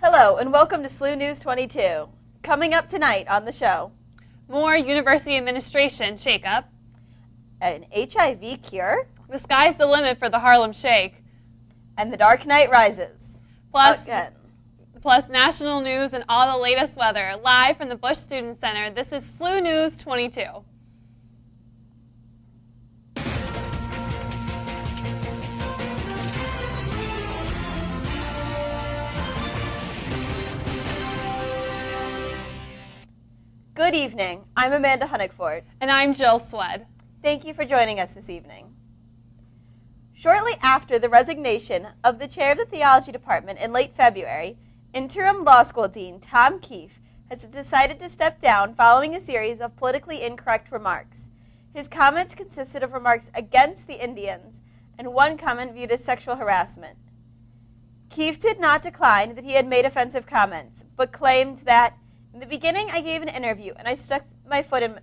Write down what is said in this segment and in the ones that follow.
Hello and welcome to SLU News 22. Coming up tonight on the show. More university administration shakeup. An HIV cure. The sky's the limit for the Harlem Shake. And the Dark Knight Rises. Plus National news and all the latest weather. Live from the Bush Student Center, this is SLU News 22. Good evening. I'm Amanda Honigford. And I'm Jill Swed. Thank you for joining us this evening. Shortly after the resignation of the chair of the theology department in late February, interim law school dean Tom Keefe has decided to step down following a series of politically incorrect remarks. His comments consisted of remarks against the Indians and one comment viewed as sexual harassment. Keefe did not decline that he had made offensive comments, but claimed that in the beginning, I gave an interview, and I stuck my foot in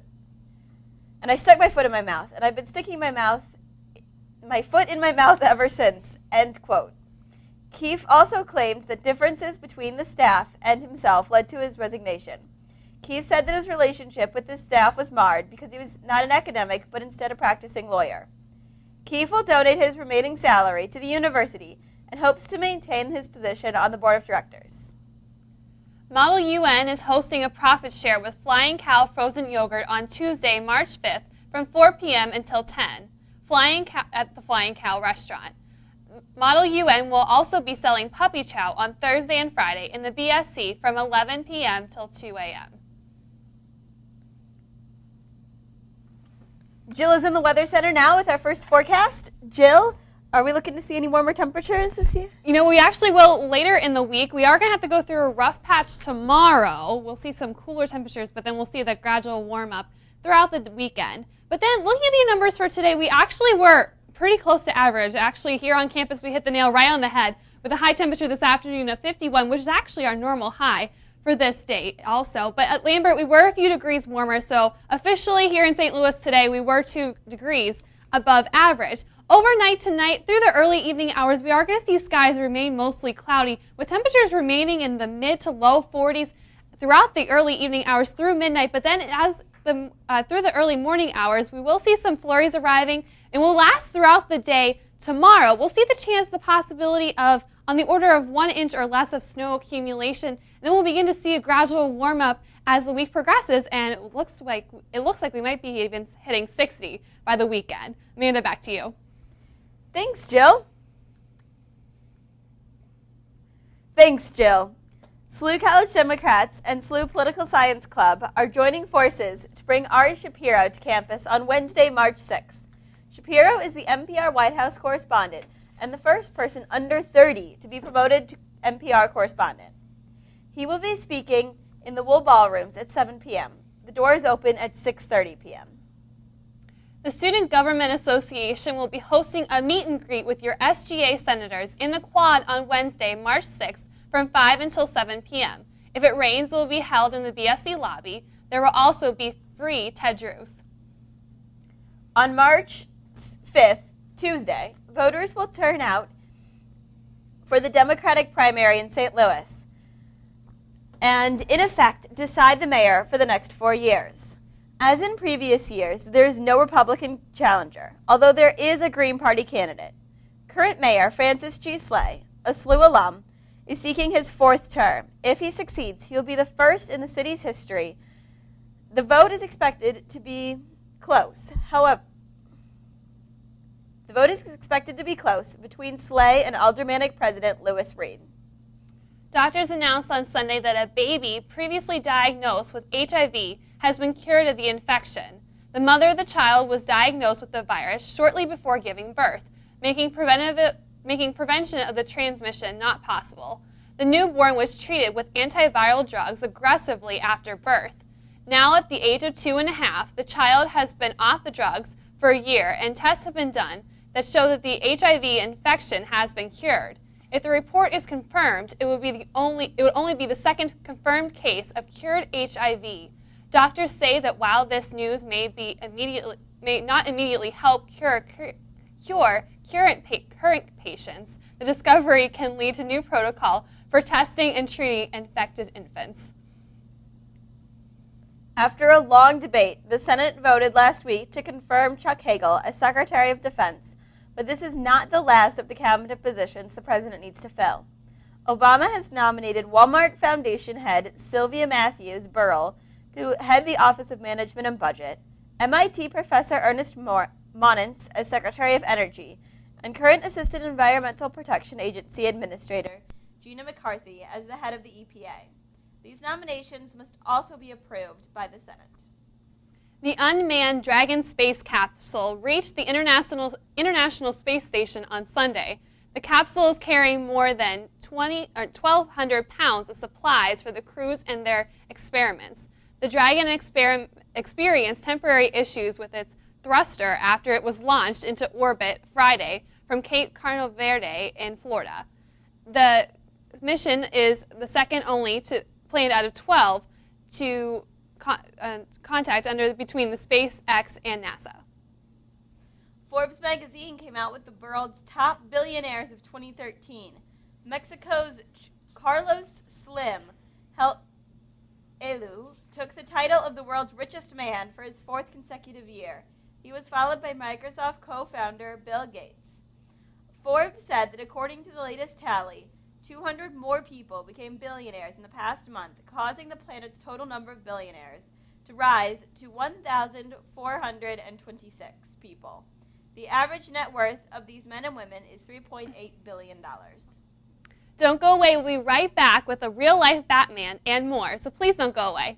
my mouth, and I've been sticking my foot in my mouth ever since. End quote. Keefe also claimed that differences between the staff and himself led to his resignation. Keefe said that his relationship with the staff was marred because he was not an academic, but instead a practicing lawyer. Keefe will donate his remaining salary to the university and hopes to maintain his position on the board of directors. Model UN is hosting a profit share with Flying Cow frozen yogurt on Tuesday, March 5th from 4 p.m. until 10 at the Flying Cow restaurant. Model UN will also be selling puppy chow on Thursday and Friday in the BSC from 11 p.m. till 2 a.m. Jill is in the Weather Center now with our first forecast. Jill, are we looking to see any warmer temperatures this year? You know, we actually will later in the week. We are going to have to go through a rough patch tomorrow. We'll see some cooler temperatures, but then we'll see the gradual warm up throughout the weekend. But then looking at the numbers for today, we actually were pretty close to average. Actually, here on campus, we hit the nail right on the head with a high temperature this afternoon of 51, which is actually our normal high for this date also. But at Lambert, we were a few degrees warmer. So officially here in St. Louis today, we were 2 degrees above average. Overnight tonight, through the early evening hours, we are going to see skies remain mostly cloudy, with temperatures remaining in the mid to low 40s throughout the early evening hours through midnight. But then through the early morning hours, we will see some flurries arriving and will last throughout the day tomorrow. We'll see the possibility of on the order of 1 inch or less of snow accumulation. And then we'll begin to see a gradual warm up as the week progresses, and it looks like we might be even hitting 60 by the weekend. Amanda, back to you. Thanks, Jill. SLU College Democrats and SLU Political Science Club are joining forces to bring Ari Shapiro to campus on Wednesday, March 6th. Shapiro is the NPR White House correspondent and the first person under 30 to be promoted to NPR correspondent. He will be speaking in the Wool Ballrooms at 7 p.m. The doors open at 6:30 p.m. The Student Government Association will be hosting a meet and greet with your SGA senators in the Quad on Wednesday, March 6th from 5 until 7 p.m. If it rains, it will be held in the BSC lobby. There will also be free Ted Drews. On March 5th, Tuesday, voters will turn out for the Democratic primary in St. Louis and, in effect, decide the mayor for the next 4 years. As in previous years, there is no Republican challenger, although there is a Green Party candidate. Current Mayor Francis G. Slay, a SLU alum, is seeking his 4th term. If he succeeds, he will be the first in the city's history. The vote is expected to be close. However, the vote is expected to be close between Slay and aldermanic President Lewis Reed. Doctors announced on Sunday that a baby previously diagnosed with HIV has been cured of the infection. The mother of the child was diagnosed with the virus shortly before giving birth, making prevention of the transmission not possible. The newborn was treated with antiviral drugs aggressively after birth. Now at the age of 2.5, the child has been off the drugs for a year, and tests have been done that show that the HIV infection has been cured. If the report is confirmed, it would only be the second confirmed case of cured HIV. Doctors say that while this news may not immediately help cure current patients, The discovery can lead to new protocol for testing and treating infected infants. After a long debate, the Senate voted last week to confirm Chuck Hagel as Secretary of Defense, but this is not the last of the cabinet positions the president needs to fill. Obama has nominated Walmart Foundation head Sylvia Matthews Burrell to head the Office of Management and Budget, MIT professor Ernest Moniz as Secretary of Energy, and current Assistant Environmental Protection Agency Administrator Gina McCarthy as the head of the EPA. These nominations must also be approved by the Senate. The unmanned Dragon space capsule reached the International Space Station on Sunday. The capsule is carrying more than 1,200 pounds of supplies for the crews and their experiments. The Dragon experienced temporary issues with its thruster after it was launched into orbit Friday from Cape Canaveral in Florida. The mission is the second only planned out of 12 to contact between the SpaceX and NASA. Forbes magazine came out with the world's top billionaires of 2013. Mexico's Carlos Slim Helú took the title of the world's richest man for his fourth consecutive year. He was followed by Microsoft co-founder Bill Gates. Forbes said that according to the latest tally, 200 more people became billionaires in the past month, causing the planet's total number of billionaires to rise to 1,426 people. The average net worth of these men and women is $3.8 billion. Don't go away. We'll be right back with a real-life Batman and more, so please don't go away.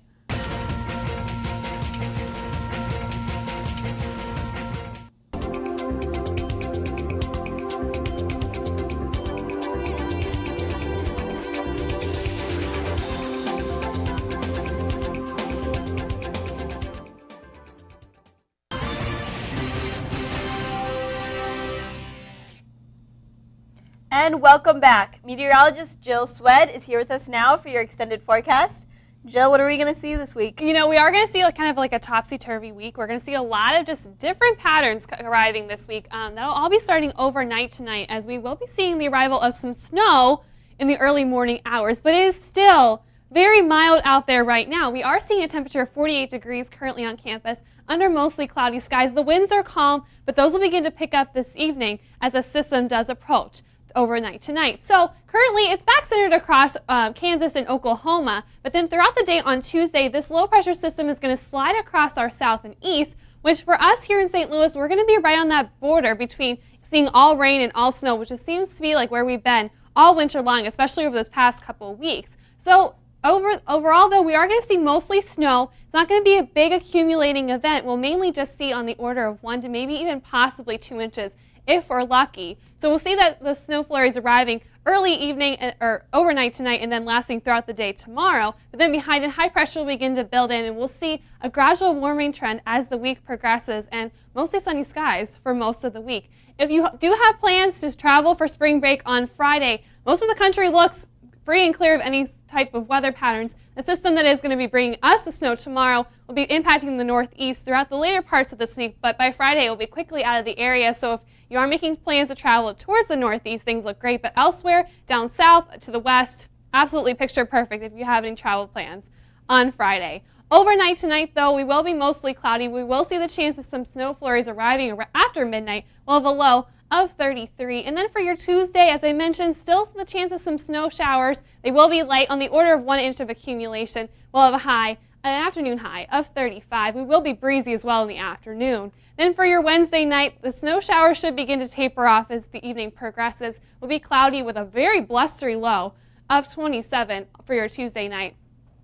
And welcome back. Meteorologist Jill Swed is here with us now for your extended forecast. Jill, what are we going to see this week? You know, we are going to see kind of like a topsy-turvy week. We're going to see a lot of just different patterns arriving this week. That'll all be starting overnight tonight, as we will be seeing the arrival of some snow in the early morning hours. But it is still very mild out there right now. We are seeing a temperature of 48 degrees currently on campus under mostly cloudy skies. The winds are calm, but those will begin to pick up this evening as a system does approach overnight tonight. So currently it's back centered across Kansas and Oklahoma, but then throughout the day on Tuesday, this low pressure system is going to slide across our south and east, which for us here in St. Louis, we're going to be right on that border between seeing all rain and all snow, which just seems to be like where we've been all winter long, especially over those past couple of weeks. So overall, though, we are going to see mostly snow. It's not going to be a big accumulating event. We'll mainly just see on the order of 1 to maybe even possibly 2 inches if we're lucky. So we'll see that the snow flurries arriving early evening or overnight tonight and then lasting throughout the day tomorrow. But then behind it, high pressure will begin to build in, and we'll see a gradual warming trend as the week progresses and mostly sunny skies for most of the week. If you do have plans to travel for spring break on Friday, most of the country looks free and clear of any type of weather patterns. The system that is going to be bringing us the snow tomorrow will be impacting the northeast throughout the later parts of this week, but by Friday it will be quickly out of the area. So if you are making plans to travel towards the northeast, things look great, but elsewhere, down south to the west, absolutely picture perfect if you have any travel plans on Friday. Overnight tonight, though, we will be mostly cloudy. We will see the chance of some snow flurries arriving after midnight. We'll have a low of 33. And then for your Tuesday, as I mentioned, still the chance of some snow showers. They will be light on the order of 1 inch of accumulation. We'll have a high, an afternoon high of 35. We will be breezy as well in the afternoon. Then for your Wednesday night, the snow showers should begin to taper off as the evening progresses. We'll be cloudy with a very blustery low of 27 for your Tuesday night.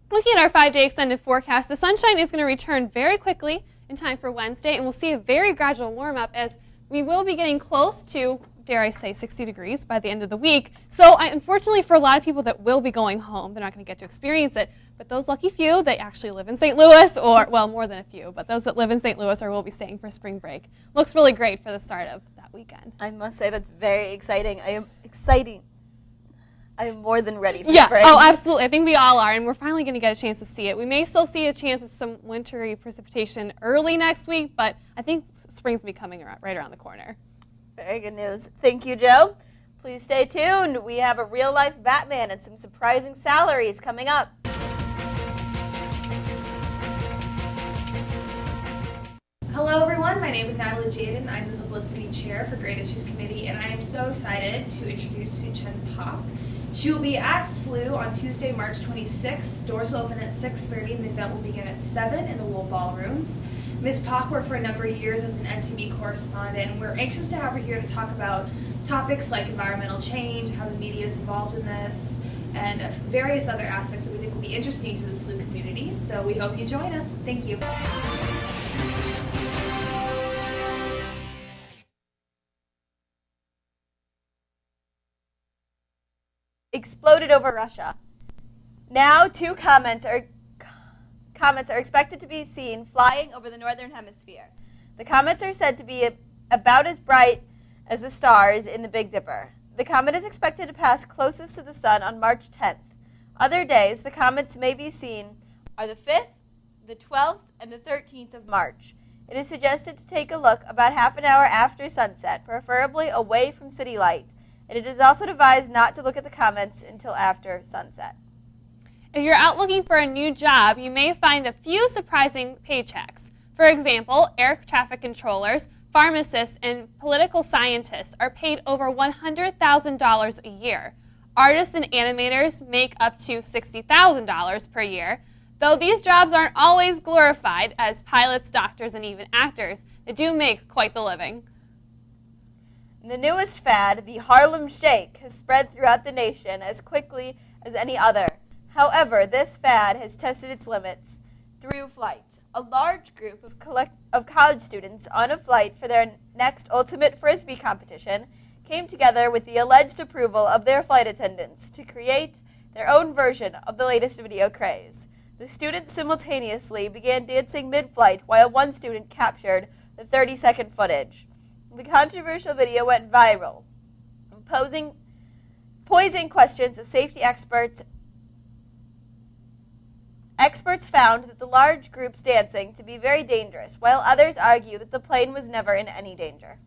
Looking at our 5-day extended forecast, the sunshine is going to return very quickly in time for Wednesday, and we'll see a very gradual warm-up as we will be getting close to, dare I say, 60 degrees by the end of the week. So unfortunately for a lot of people that will be going home, they're not going to get to experience it. But those lucky few that actually live in St. Louis, or, well, more than a few, but those that live in St. Louis or will be staying for spring break, looks really great for the start of that weekend. I must say that's very exciting. I am more than ready for spring. Oh, absolutely. I think we all are, and we're finally going to get a chance to see it. We may still see a chance of some wintry precipitation early next week, but I think spring's going to be coming right around the corner. Very good news. Thank you, Joe. Please stay tuned. We have a real-life Batman and some surprising salaries coming up. Hello everyone, my name is Natalie Jaden. I'm the Publicity Chair for Great Issues Committee, and I am so excited to introduce Soo-Chen Pak. She will be at SLU on Tuesday, March 26th. Doors will open at 6:30 and the event will begin at 7 in the Wool Ballrooms. Ms. Pak worked for a number of years as an MTV correspondent, and we're anxious to have her here to talk about topics like environmental change, how the media is involved in this, and various other aspects that we think will be interesting to the SLU community. So we hope you join us. Thank you. Exploded over Russia. Now, two comets are expected to be seen flying over the northern hemisphere. The comets are said to be about as bright as the stars in the Big Dipper. The comet is expected to pass closest to the sun on March 10th. Other days the comets may be seen are the 5th, the 12th, and the 13th of March. It is suggested to take a look about half an hour after sunset, preferably away from city lights, and it is also advised not to look at the comets until after sunset. If you're out looking for a new job, you may find a few surprising paychecks. For example, air traffic controllers, pharmacists, and political scientists are paid over $100,000 a year. Artists and animators make up to $60,000 per year. Though these jobs aren't always glorified as pilots, doctors, and even actors, they do make quite the living. The newest fad, the Harlem Shake, has spread throughout the nation as quickly as any other. However, this fad has tested its limits through flight. A large group of college students on a flight for their next Ultimate Frisbee competition came together with the alleged approval of their flight attendants to create their own version of the latest video craze. The students simultaneously began dancing mid-flight while one student captured the 30-second footage. The controversial video went viral, posing questions of safety experts. Experts found that the large groups dancing to be very dangerous, while others argue that the plane was never in any danger.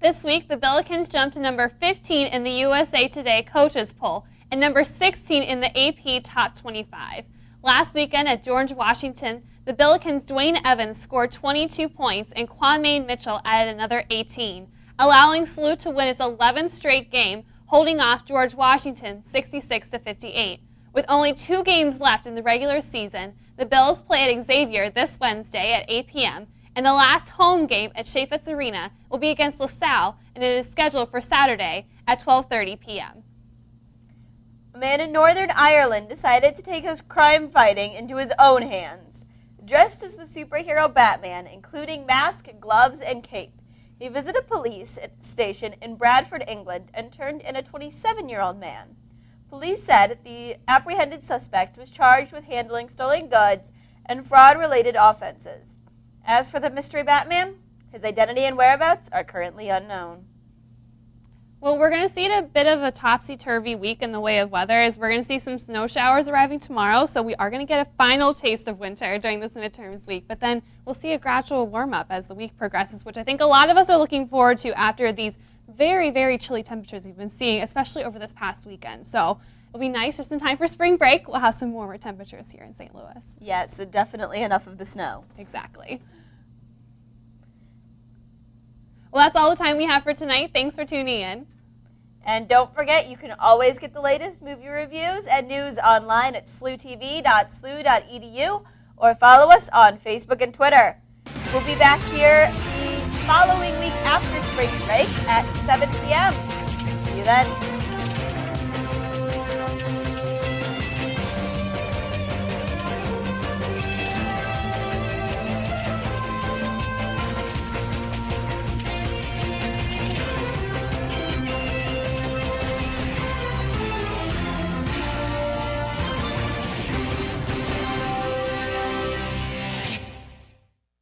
This week, the Billikens jumped to number 15 in the USA Today coaches poll and number 16 in the AP Top 25. Last weekend at George Washington, the Billikens' Dwayne Evans scored 22 points and Kwame Mitchell added another 18, allowing SLU to win its 11th straight game, holding off George Washington 66-58. With only 2 games left in the regular season, the Bills play at Xavier this Wednesday at 8 p.m., and the last home game at Chaifetz Arena will be against LaSalle, and it is scheduled for Saturday at 12:30 p.m. A man in Northern Ireland decided to take his crime fighting into his own hands. Dressed as the superhero Batman, including mask, gloves, and cape, he visited a police station in Bradford, England, and turned in a 27-year-old man. Police said the apprehended suspect was charged with handling stolen goods and fraud-related offenses. As for the mystery Batman, his identity and whereabouts are currently unknown. Well, we're going to see a bit of a topsy-turvy week in the way of weather, as we're going to see some snow showers arriving tomorrow, so we are going to get a final taste of winter during this midterms week, but then we'll see a gradual warm-up as the week progresses, which I think a lot of us are looking forward to after these very, very chilly temperatures we've been seeing, especially over this past weekend. So it'll be nice just in time for spring break. We'll have some warmer temperatures here in St. Louis. Yes, so definitely enough of the snow. Exactly. Well, that's all the time we have for tonight. Thanks for tuning in. And don't forget, you can always get the latest movie reviews and news online at SLU-TV.slu.edu or follow us on Facebook and Twitter. We'll be back here the following week after spring break at 7 p.m. See you then.